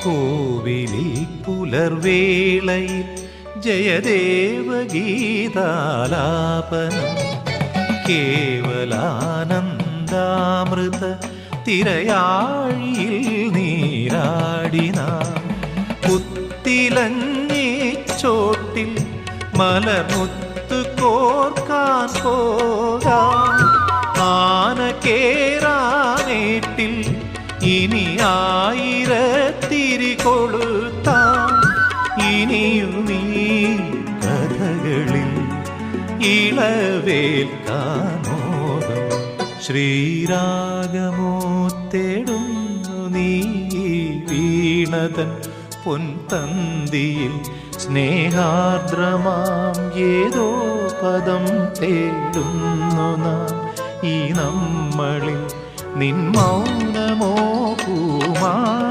കോവിലിൽ പുലർവേളയിൽ ജയദേവഗീതാലാപനം കേവലാനന്ദാമൃത തിരയാഴിയിൽ നീരാടിന പുത്തിലഞ്ഞി ചോട്ടിൽ മലമുത്തു കോർക്കാൻ പോകാം ആന കേറാനേട്ടിൽ ഇനി ആയിരത്തിരി കൊളുത്താം ഇനിയുമീ കഥകളിൽ ഇളവേൽക്കാനോദം ശ്രീരാഗമോ തേടുന്നു നീ വീണതൻ പൊൻതന്തിയിൽ സ്നേഹാർദ്രമാം ഏതോ പദം തേടുന്നു നാം ഈ നമ്മളിൽ നിൻ മൗനമോ പൂമാ